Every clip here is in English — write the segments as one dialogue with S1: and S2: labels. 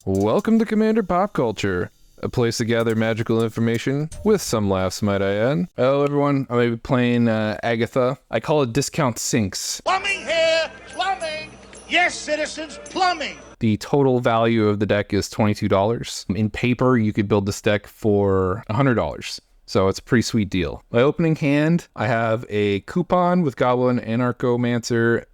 S1: Welcome to Commander Pop Culture, a place to gather magical information with some laughs, might I add. Hello everyone, I'm going to be playing Agatha. I call it Discount Sinks.
S2: Plumbing here! Plumbing! Yes, citizens, plumbing!
S1: The total value of the deck is $22. In paper, you could build this deck for $100. So it's a pretty sweet deal. My opening hand, I have a coupon with Goblin Anarchomancer,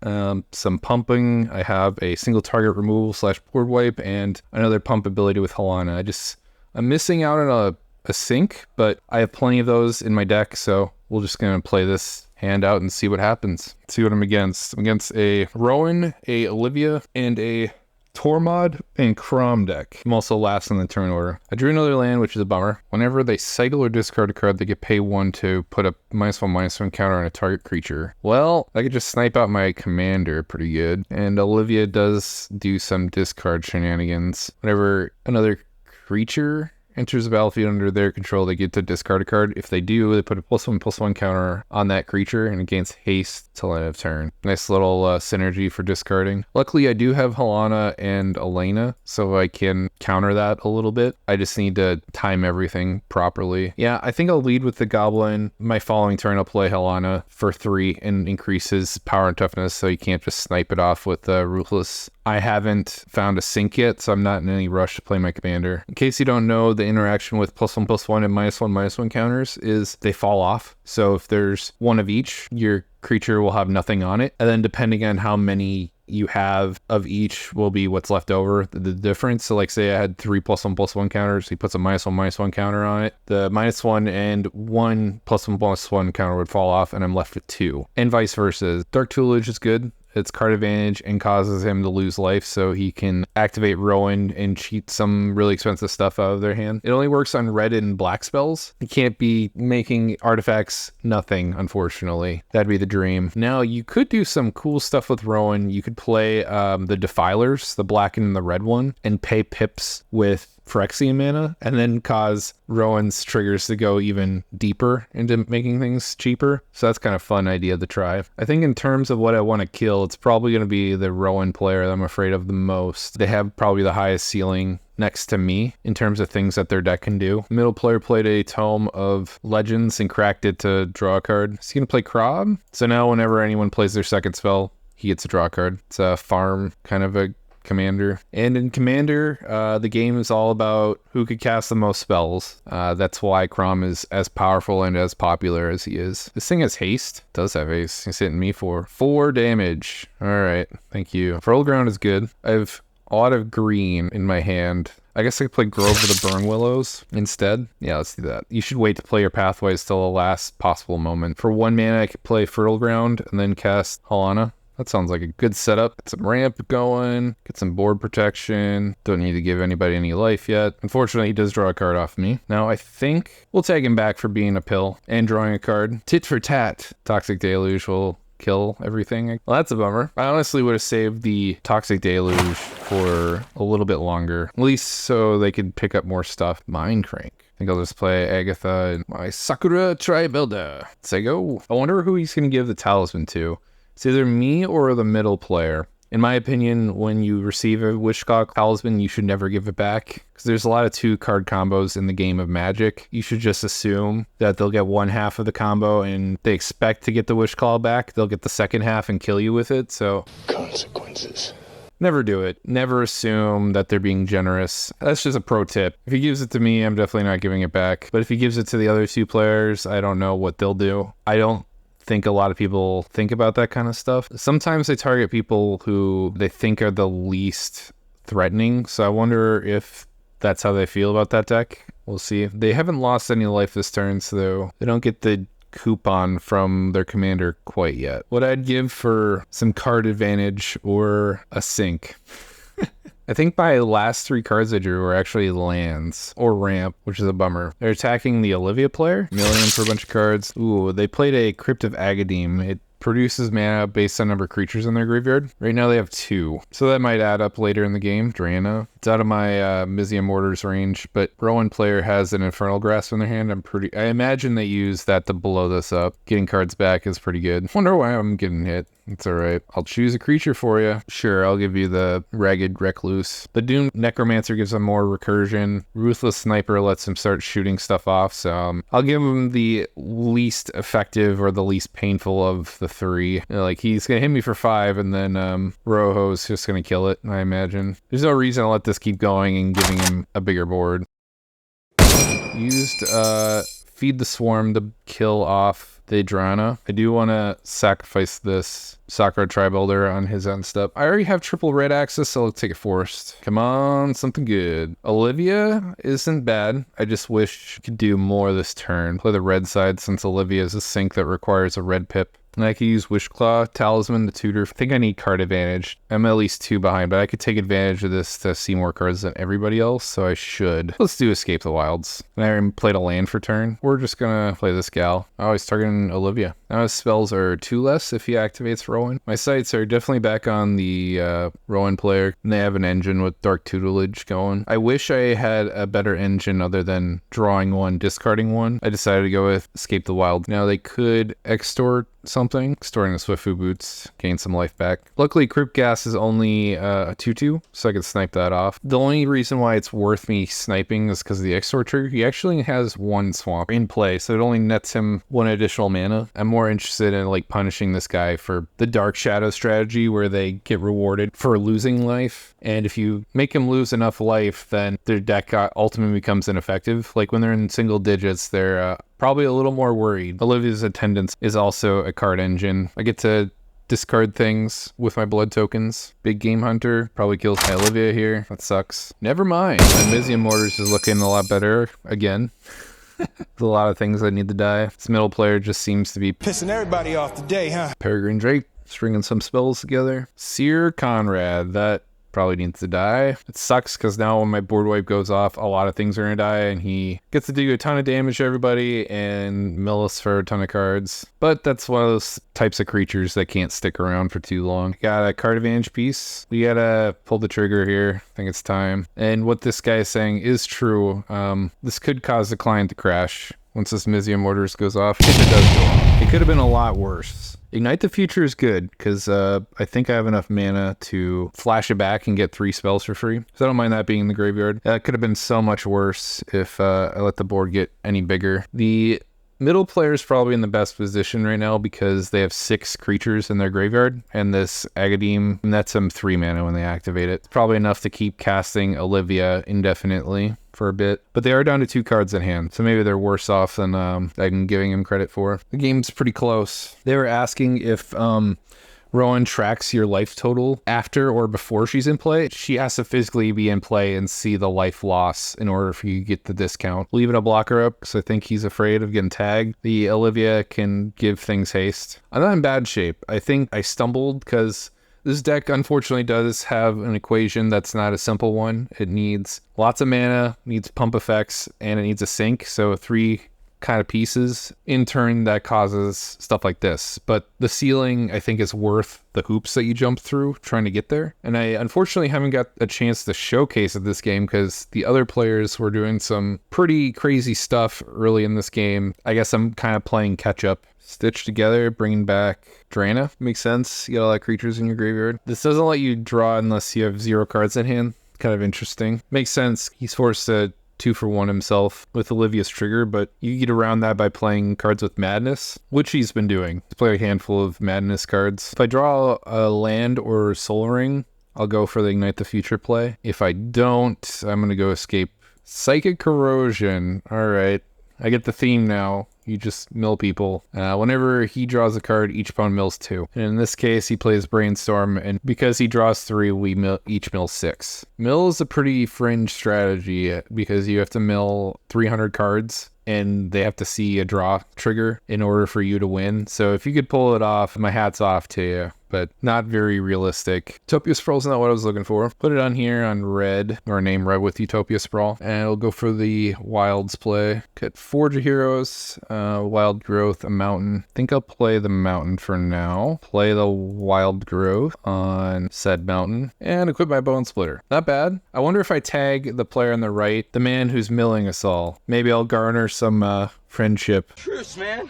S1: some pumping. I have a single target removal / board wipe, and another pump ability with Helana. I'm missing out on a sink, but I have plenty of those in my deck, so we're just gonna play this hand out and see what happens. See what I'm against. I'm against a Rowan, a Olivia, and a Tormod and Kraum deck. I'm also last in the turn order. I drew another land, which is a bummer. Whenever they cycle or discard a card, they get pay 1 to put a -1/-1 counter on a target creature. Well, I could just snipe out my commander pretty good. And Olivia does do some discard shenanigans. Whenever another creature enters the battlefield under their control, they get to discard a card. If they do, they put a +1/+1 counter on that creature and it gains haste till end of turn. Nice little synergy for discarding. Luckily, I do have Helana and Elena, so I can counter that a little bit. I just need to time everything properly. Yeah, I think I'll lead with the Goblin. My following turn, I'll play Helana for 3 and increase his power and toughness so you can't just snipe it off with Ruthless. I haven't found a sink yet, so I'm not in any rush to play my commander. In case you don't know, the interaction with +1/+1 and -1/-1 counters is they fall off. So if there's one of each, your creature will have nothing on it. And then depending on how many you have of each will be what's left over, the difference. So like say I had 3 +1/+1 counters, he puts a -1/-1 counter on it. The -1 and 1 +1/+1 counter would fall off and I'm left with 2. And vice versa. Dark Tutelage is good. It's card advantage and causes him to lose life, so he can activate Rowan and cheat some really expensive stuff out of their hand. It only works on red and black spells. You can't be making artifacts nothing, unfortunately. That'd be the dream. Now, you could do some cool stuff with Rowan. You could play the Defilers, the black and the red one, and pay pips with Phyrexian mana, and then cause Rowan's triggers to go even deeper into making things cheaper. So that's kind of a fun idea to try. I think in terms of what I want to kill, it's probably going to be the Rowan player that I'm afraid of the most. They have probably the highest ceiling next to me in terms of things that their deck can do. Middle player played a Tome of Legends and cracked it to draw a card. Is he going to play Kraum? So now whenever anyone plays their second spell, he gets a draw card. It's a farm kind of a commander. And in commander, the game is all about who could cast the most spells. That's why Kraum is as powerful and as popular as he is. This thing has haste. It does have haste. He's hitting me for 4 damage. All right, thank you. Fertile Ground is good. I have a lot of green in my hand. I guess I could play Grove of the Burn Willows instead. Yeah, let's do that. You should wait to play your pathways till the last possible moment. For 1 mana, I could play Fertile Ground and then cast Helana. That sounds like a good setup. Get some ramp going, get some board protection. Don't need to give anybody any life yet. Unfortunately, he does draw a card off me. Now, I think we'll tag him back for being a pill and drawing a card. Tit for tat. Toxic Deluge will kill everything. Well, that's a bummer. I honestly would have saved the Toxic Deluge for a little bit longer, at least so they could pick up more stuff. Mind Crank. I think I'll just play Agatha and my Sakura Tri-Builder. Let's say go. I wonder who he's going to give the talisman to. It's either me or the middle player. In my opinion, when you receive a Wishclaw talisman, you should never give it back. Because there's a lot of 2-card combos in the game of Magic. You should just assume that they'll get one half of the combo and they expect to get the Wishclaw back. They'll get the second half and kill you with it, so
S3: consequences.
S1: Never do it. Never assume that they're being generous. That's just a pro tip. If he gives it to me, I'm definitely not giving it back. But if he gives it to the other 2 players, I don't know what they'll do. I don't think a lot of people think about that kind of stuff. Sometimes they target people who they think are the least threatening, so I wonder if that's how they feel about that deck. We'll see. They haven't lost any life this turn, so they don't get the coupon from their commander quite yet. What I'd give for some card advantage or a sink. I think my last 3 cards I drew were actually lands or ramp, which is a bummer. They're attacking the Olivia player, milling for a bunch of cards. Ooh, they played a Crypt of Agadim. It produces mana based on number of creatures in their graveyard. Right now they have 2, so that might add up later in the game. Drana. It's out of my Mizzium Mortars range, but Rowan player has an Infernal Grasp in their hand. I imagine they use that to blow this up. Getting cards back is pretty good. Wonder why I'm getting hit. It's alright. I'll choose a creature for you. Sure, I'll give you the Ragged Recluse. The Doom Necromancer gives him more recursion. Ruthless Sniper lets him start shooting stuff off, so I'll give him the least effective or the least painful of the 3. Like, he's gonna hit me for 5, and then Rojo's just gonna kill it, I imagine. There's no reason to let this keep going and giving him a bigger board. Used Feed the Swarm to kill off the Drana. I do want to sacrifice this Sakura Tri-Builder on his end step. I already have triple red access, so I'll take it forced. Come on, something good. Olivia isn't bad. I just wish I could do more this turn. Play the red side since Olivia is a sync that requires a red pip. And I could use Wishclaw, Talisman, the Tutor. I think I need card advantage. I'm at least 2 behind, but I could take advantage of this to see more cards than everybody else, so I should. Let's do Escape the Wilds. And I already played a land for turn. We're just gonna play this gal. Oh, he's targeting Olivia. Now his spells are 2 less if he activates Rowan. My sights are definitely back on the Rowan player, and they have an engine with Dark Tutelage going. I wish I had a better engine other than drawing 1, discarding 1. I decided to go with Escape the Wild. Now they could extort something, storing the Swiftfoot Boots, gain some life back. Luckily, Crypt Gas is only a 2/2, so I could snipe that off. The only reason why it's worth me sniping is because of the extort trigger. He actually has 1 swamp in play, so it only nets him 1 additional mana. I'm more interested in like punishing this guy for the Dark Shadow strategy where they get rewarded for losing life. And if you make him lose enough life, then their deck ultimately becomes ineffective. Like when they're in single digits, they're probably a little more worried. Olivia's Attendance is also a card engine. I get to discard things with my blood tokens. Big Game Hunter probably kills my Olivia here. That sucks. Never mind. My Mizzium Mortars is looking a lot better again. There's a lot of things that need to die. This middle player just seems to be
S3: pissing everybody off today, huh?
S1: Peregrine Drake, stringing some spells together. Seer Conrad, that probably needs to die. It sucks because now when my board wipe goes off, a lot of things are gonna die, and he gets to do a ton of damage to everybody and mill us for a ton of cards. But that's one of those types of creatures that can't stick around for too long. Got a card advantage piece. We gotta pull the trigger here. I think it's time. And what this guy is saying is true. This could cause the client to crash once this Mizzium Mortars goes off. If it does go off. It could have been a lot worse. Ignite the Future is good because I think I have enough mana to flash it back and get 3 spells for free. So I don't mind that being in the graveyard. That could have been so much worse if I let the board get any bigger. The middle player is probably in the best position right now because they have 6 creatures in their graveyard, and this Agademe nets them 3 mana when they activate it. It's probably enough to keep casting Olivia indefinitely for a bit, but they are down to 2 cards in hand, so maybe they're worse off than I'm giving him credit for. The game's pretty close. They were asking if Rowan tracks your life total after or before she's in play. She has to physically be in play and see the life loss in order for you to get the discount. Leave it a blocker up because I think he's afraid of getting tagged. The Olivia can give things haste. I'm not in bad shape. I think I stumbled because this deck unfortunately does have an equation that's not a simple one. It needs lots of mana, needs pump effects, and it needs a sink. So 3 kind of pieces in turn that causes stuff like this. But the ceiling, I think, is worth the hoops that you jump through trying to get there. And I unfortunately haven't got a chance to showcase it this game because the other players were doing some pretty crazy stuff early in this game. I guess I'm kind of playing catch up. Stitch together, bringing back Drana. Makes sense. You got a lot of creatures in your graveyard. This doesn't let you draw unless you have 0 cards in hand. Kind of interesting. Makes sense. He's forced to 2-for-1 himself with Olivia's trigger, but you get around that by playing cards with Madness, which he's been doing. He's played a handful of Madness cards. If I draw a land or Soul Ring, I'll go for the Ignite the Future play. If I don't, I'm going to go Escape. Psychic Corrosion. All right. I get the theme now. You just mill people. Whenever he draws a card, each opponent mills 2. And in this case, he plays Brainstorm, and because he draws 3, we each mill 6. Mill is a pretty fringe strategy because you have to mill 300 cards, and they have to see a draw trigger in order for you to win. So if you could pull it off, my hat's off to you. but not very realistic. Utopia Sprawl's not what I was looking for. Put it on here on red, or name red with Utopia Sprawl, and it'll go for the Wilds play. Get Forge of Heroes, Wild Growth, a Mountain. I think I'll play the Mountain for now. Play the Wild Growth on said Mountain, and equip my Bone Splitter. Not bad. I wonder if I tag the player on the right, the man who's milling us all. Maybe I'll garner some friendship.
S4: Truce, man.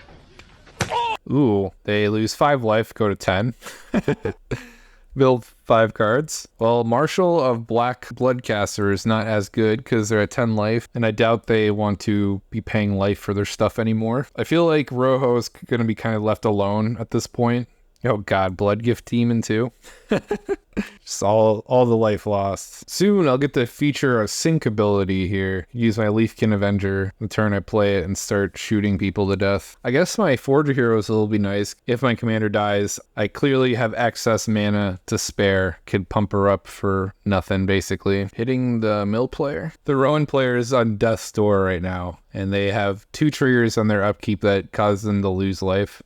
S1: Ooh, they lose 5 life, go to 10. Build 5 cards. Well, Marshal of Black Bloodcaster is not as good because they're at 10 life, and I doubt they want to be paying life for their stuff anymore. I feel like Rojo is going to be kind of left alone at this point. Oh god, Blood Gift Demon too. Just all the life lost. Soon I'll get to feature a sync ability here. Use my Leafkin Avenger the turn I play it and start shooting people to death. I guess my Forge of Heroes will be nice. If my commander dies, I clearly have excess mana to spare. Could pump her up for nothing basically. Hitting the mill player. The Rowan player is on death's door right now, and they have 2 triggers on their upkeep that cause them to lose life.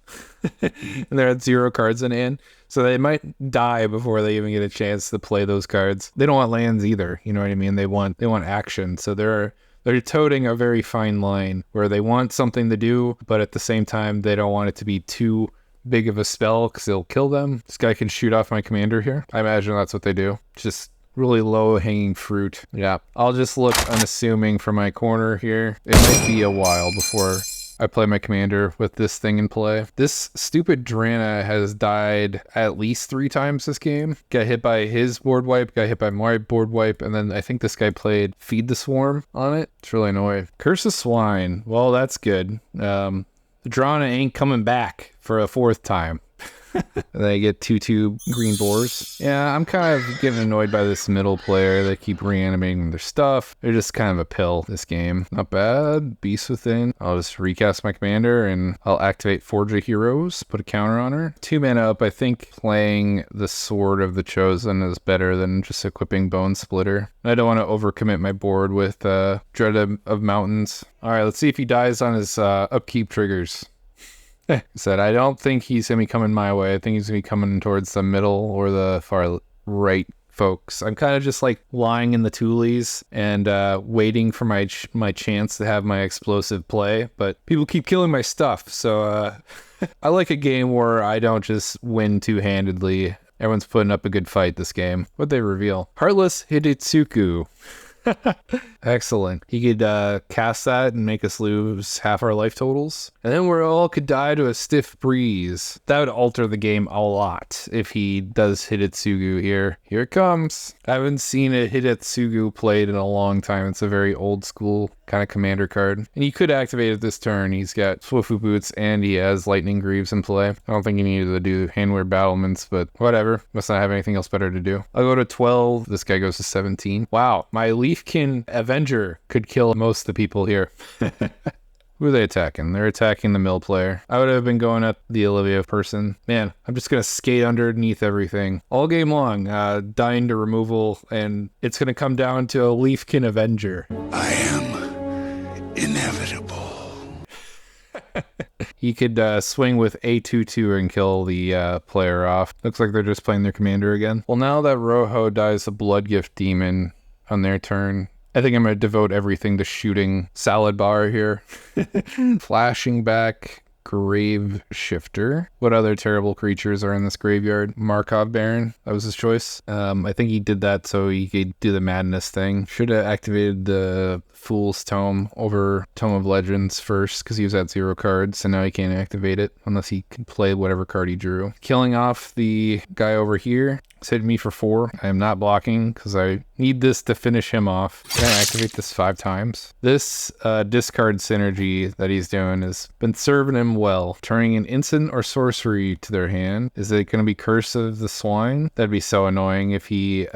S1: And they're at 0 cards in hand. So they might die before they even get a chance to play those cards. They don't want lands either, you know what I mean? They want action. So they're toting a very fine line where they want something to do, but at the same time they don't want it to be too big of a spell because it'll kill them. This guy can shoot off my commander here. I imagine that's what they do. Just really low hanging fruit. Yeah, I'll just look unassuming for my corner here. It might be a while before I play my commander with this thing in play. This stupid Drana has died at least 3 times this game. Got hit by his board wipe, got hit by my board wipe, and then I think this guy played Feed the Swarm on it. It's really annoying. Curse of Swine. Well, that's good. The Drana ain't coming back for a 4th time. And they get 2/2 green boars. Yeah, I'm kind of getting annoyed by this middle player. They keep reanimating their stuff. They're just kind of a pill this game. Not bad. Beast Within. I'll just recast my commander and I'll activate Forge of Heroes. Put a counter on her. 2 mana up. I think playing the Sword of the Chosen is better than just equipping Bone Splitter. I don't want to overcommit my board with Dread of Mountains. Alright, let's see if he dies on his upkeep triggers. Said, I don't think he's going to be coming my way. I think he's going to be coming towards the middle or the far right folks. I'm kind of just like lying in the toolies and waiting for my chance to have my explosive play. But people keep killing my stuff. So I like a game where I don't just win two-handedly. Everyone's putting up a good fight this game. What'd they reveal? Heartless Hidetsuku. Excellent. He could cast that and make us lose half our life totals. And then we all could die to a stiff breeze. That would alter the game a lot if he does Hidetsugu here. Here it comes. I haven't seen a Hidetsugu played in a long time. It's a very old school kind of commander card. And you could activate it this turn. He's got Swiftfoot Boots and he has Lightning Greaves in play. I don't think he needed to do Handwear Battlements, but whatever. Must not have anything else better to do. I'll go to 12. This guy goes to 17. Wow. My Leafkin Avenger could kill most of the people here. Who are they attacking? They're attacking the mill player. I would have been going at the Olivia person. Man, I'm just going to skate underneath everything. All game long, dying to removal, and it's going to come down to a Leafkin Avenger.
S3: I am inevitable.
S1: He could swing with A2/2 and kill the player off. Looks like they're just playing their commander again. Well, now that Rojo dies a Blood Gift Demon on their turn, I think I'm going to devote everything to shooting Salad Bar here. Flashing back Grave Shifter. What other terrible creatures are in this graveyard? Markov Baron. That was his choice. I think he did that so he could do the madness thing. Should have activated the Fool's Tome over Tome of Legends first because he was at 0 cards, and now he can't activate it unless he can play whatever card he drew. Killing off the guy over here. It's hitting me for 4. I am not blocking because I need this to finish him off. Can I activate this 5 times? This discard synergy that he's doing has been serving him well. Turning an instant or sorcery to their hand. Is it going to be Curse of the Swine? That'd be so annoying if he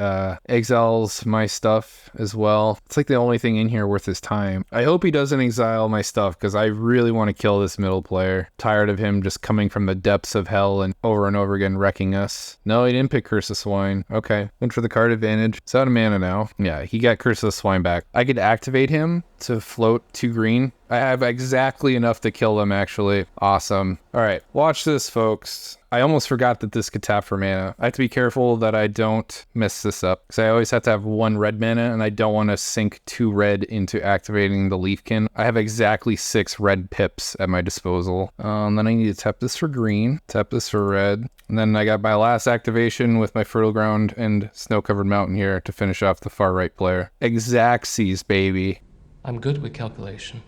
S1: exiles my stuff as well. It's like the only thing in here worth his time. I hope he doesn't exile my stuff because I really want to kill this middle player. Tired of him just coming from the depths of hell and over again wrecking us. No, he didn't pick Curse of Swine. Okay, went for the card advantage. It's out of mana now. Yeah, he got Curse of the Swine back. I could activate him to float 2 green. I have exactly enough to kill them, actually. Awesome. All right, watch this, folks. I almost forgot that this could tap for mana. I have to be careful that I don't mess this up, because I always have to have 1 red mana, and I don't want to sink 2 red into activating the Leafkin. I have exactly 6 red pips at my disposal. Then I need to tap this for green, tap this for red, and then I got my last activation with my Fertile Ground and Snow-Covered Mountain here to finish off the far right player. Exactsies, baby.
S4: I'm good with calculation.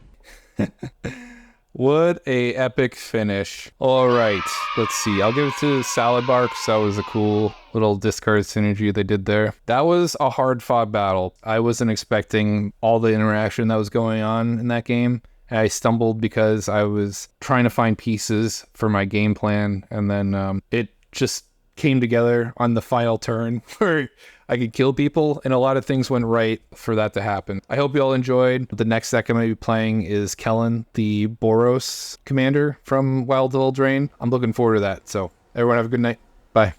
S1: What a epic finish. All right, let's see. I'll give it to Salad Bar because that was a cool little discard synergy they did there. That was a hard-fought battle. I wasn't expecting all the interaction that was going on in that game. I stumbled because I was trying to find pieces for my game plan, and then it just came together on the final turn where I could kill people, and a lot of things went right for that to happen. I hope you all enjoyed. The next deck I'm going to be playing is Kellen, the Boros commander from Wild Drain. I'm looking forward to that. So everyone have a good night. Bye.